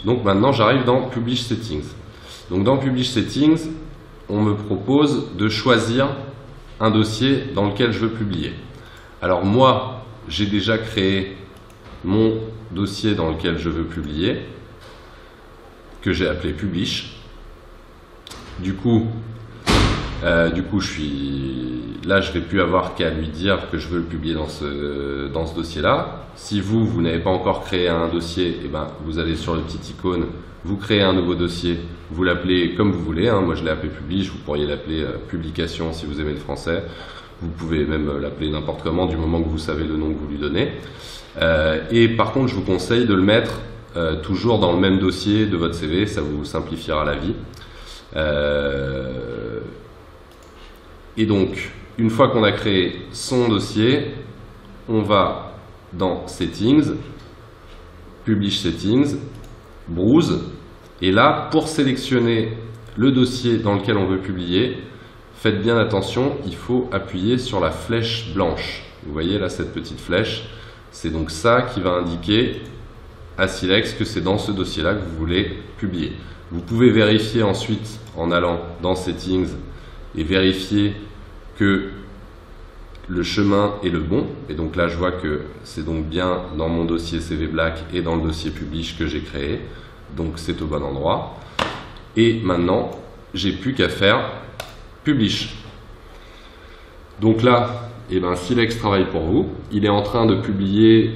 Donc maintenant j'arrive dans Publish Settings. Donc dans Publish Settings, on me propose de choisir un dossier dans lequel je veux publier. Alors moi, j'ai déjà créé mon dossier dans lequel je veux publier, que j'ai appelé Publish. Du coup, je vais plus avoir qu'à lui dire que je veux le publier dans ce dossier-là. Si vous n'avez pas encore créé un dossier, eh ben, vous allez sur le petit icône, vous créez un nouveau dossier, vous l'appelez comme vous voulez. Hein. Moi, je l'ai appelé Publish, vous pourriez l'appeler Publication si vous aimez le français. Vous pouvez même l'appeler n'importe comment du moment que vous savez le nom que vous lui donnez. Et par contre, je vous conseille de le mettre toujours dans le même dossier de votre CV, ça vous simplifiera la vie. Et donc, une fois qu'on a créé son dossier, on va dans Settings, Publish Settings, Browse, et là, pour sélectionner le dossier dans lequel on veut publier, faites bien attention, il faut appuyer sur la flèche blanche. Vous voyez là cette petite flèche, c'est donc ça qui va indiquer à Silex que c'est dans ce dossier-là que vous voulez publier. Vous pouvez vérifier ensuite en allant dans Settings et vérifier que le chemin est le bon. Et donc là, je vois que c'est donc bien dans mon dossier CV Black et dans le dossier Publish que j'ai créé. Donc c'est au bon endroit. Et maintenant, j'ai plus qu'à faire Publish. Donc là, eh ben, Silex travaille pour vous. Il est en train de publier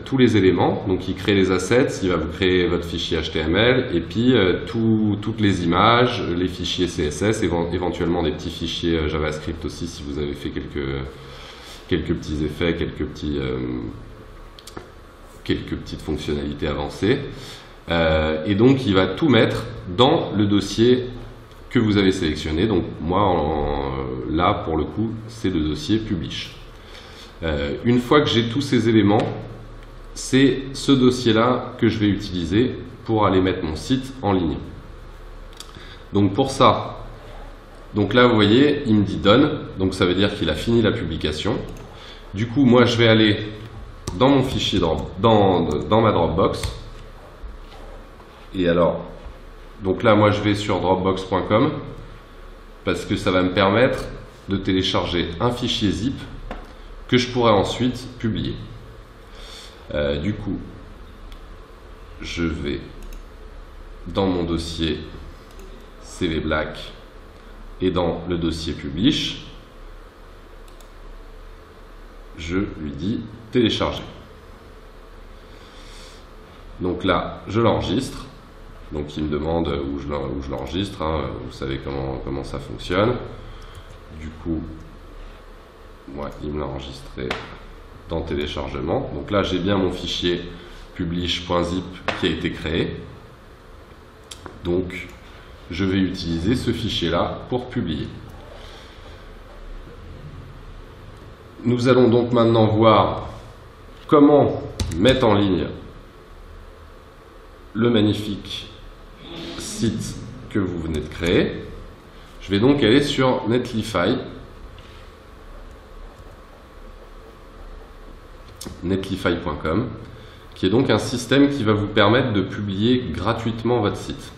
tous les éléments, donc il crée les assets, il va vous créer votre fichier HTML et puis toutes les images, les fichiers CSS, éventuellement des petits fichiers JavaScript aussi si vous avez fait quelques petits effets, quelques petites fonctionnalités avancées. Et donc il va tout mettre dans le dossier que vous avez sélectionné. Donc moi là pour le coup c'est le dossier Publish. Une fois que j'ai tous ces éléments, c'est ce dossier-là que je vais utiliser pour aller mettre mon site en ligne. Donc pour ça, donc là vous voyez, il me dit Done, donc ça veut dire qu'il a fini la publication. Du coup, moi je vais aller dans mon fichier, dans ma Dropbox. Et alors, donc là moi je vais sur dropbox.com parce que ça va me permettre de télécharger un fichier zip que je pourrai ensuite publier. Du coup, je vais dans mon dossier CV Black et dans le dossier Publish, je lui dis télécharger. Donc là, je l'enregistre. Donc il me demande où je l'enregistre. Hein. Vous savez comment ça fonctionne. Du coup, ouais, il me l'a enregistré dans téléchargement. Donc là, j'ai bien mon fichier publish.zip qui a été créé. Donc, je vais utiliser ce fichier-là pour publier. Nous allons donc maintenant voir comment mettre en ligne le magnifique site que vous venez de créer. Je vais donc aller sur Netlify. Netlify.com, qui est donc un système qui va vous permettre de publier gratuitement votre site.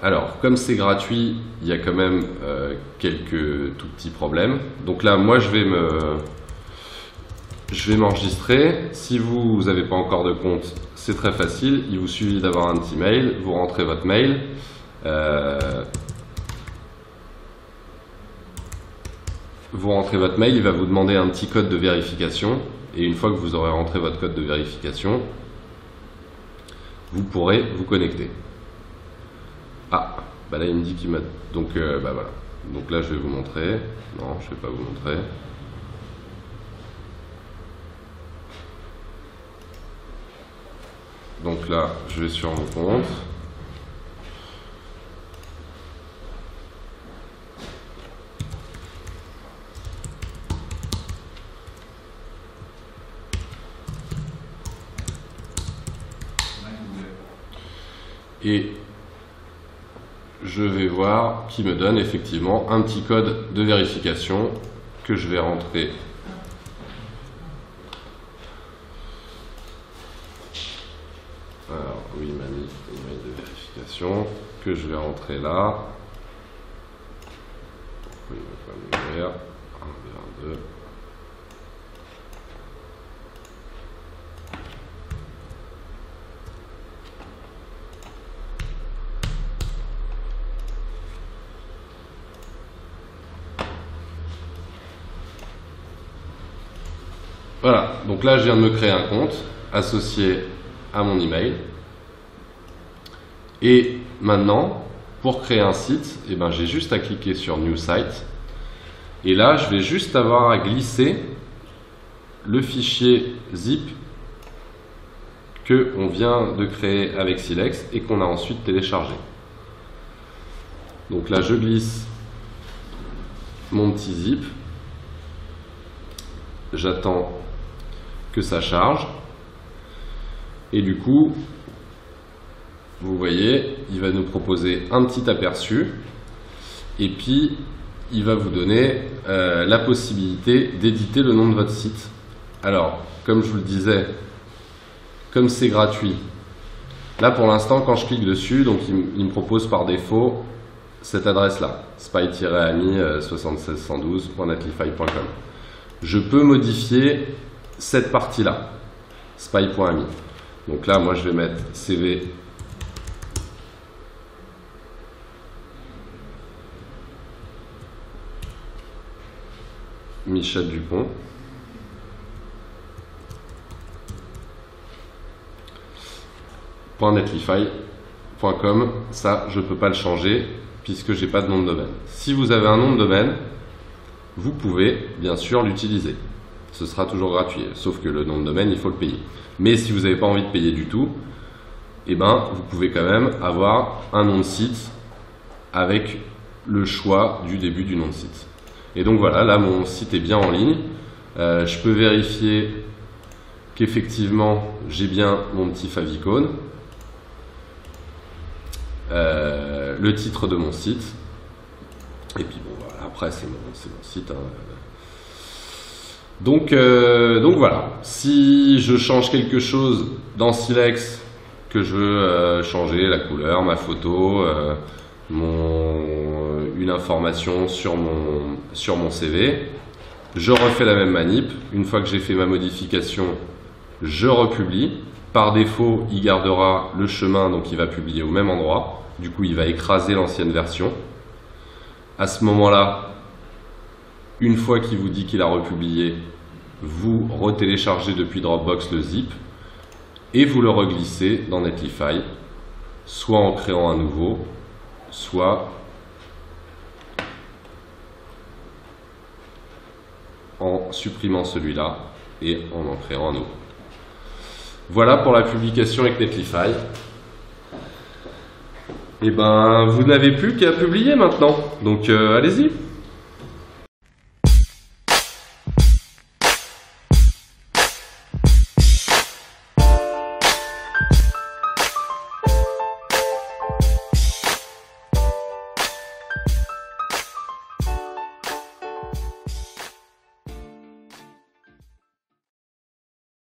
Alors, comme c'est gratuit, il y a quand même quelques tout petits problèmes. Donc là, moi, je vais m'enregistrer. Si vous n'avez pas encore de compte, c'est très facile. Il vous suffit d'avoir un petit mail. Vous rentrez votre mail. Il va vous demander un petit code de vérification. Et une fois que vous aurez rentré votre code de vérification, vous pourrez vous connecter. Ah, bah là il me dit qu'il m'a... Donc bah voilà. Donc là je vais vous montrer. Non, je ne vais pas vous montrer. Donc là, je vais sur mon compte. Et je vais voir qui me donne effectivement un petit code de vérification que je vais rentrer. Alors où il m'a mis l'email de vérification que je vais rentrer là. Pourquoi il ne veut pas m'ouvrir? 1, 2, 1, 2. Voilà, donc là je viens de me créer un compte associé à mon email. Et maintenant, pour créer un site, eh ben, j'ai juste à cliquer sur New Site. Et là, je vais juste avoir à glisser le fichier zip qu'on vient de créer avec Silex et qu'on a ensuite téléchargé. Donc là, je glisse mon petit zip. J'attends que ça charge. Et du coup, vous voyez, il va nous proposer un petit aperçu. Et puis, il va vous donner la possibilité d'éditer le nom de votre site. Alors, comme je vous le disais, comme c'est gratuit, là pour l'instant, quand je clique dessus, donc il me propose par défaut cette adresse-là, spy-ami76112.netlify.com. Je peux modifier cette partie-là, spy.ami. Donc là, moi, je vais mettre CV Michel Dupont. .netlify.com, ça, je ne peux pas le changer puisque j'ai pas de nom de domaine. Si vous avez un nom de domaine, vous pouvez bien sûr l'utiliser. Ce sera toujours gratuit, sauf que le nom de domaine, il faut le payer. Mais si vous n'avez pas envie de payer du tout, eh ben, vous pouvez quand même avoir un nom de site avec le choix du début du nom de site. Et donc voilà, là mon site est bien en ligne. Je peux vérifier qu'effectivement j'ai bien mon petit favicon, le titre de mon site, et puis bon voilà, après c'est mon site. Hein. Donc voilà, si je change quelque chose dans Silex, que je veux changer la couleur, ma photo, une information sur mon CV, je refais la même manip. Une fois que j'ai fait ma modification, je republie. Par défaut, il gardera le chemin, donc il va publier au même endroit. Du coup, il va écraser l'ancienne version. À ce moment-là, une fois qu'il vous dit qu'il a republié, vous retéléchargez depuis Dropbox le zip et vous le reglissez dans Netlify, soit en créant un nouveau, soit en supprimant celui-là et en créant un nouveau. Voilà pour la publication avec Netlify. Et ben, vous n'avez plus qu'à publier maintenant. Donc allez-y.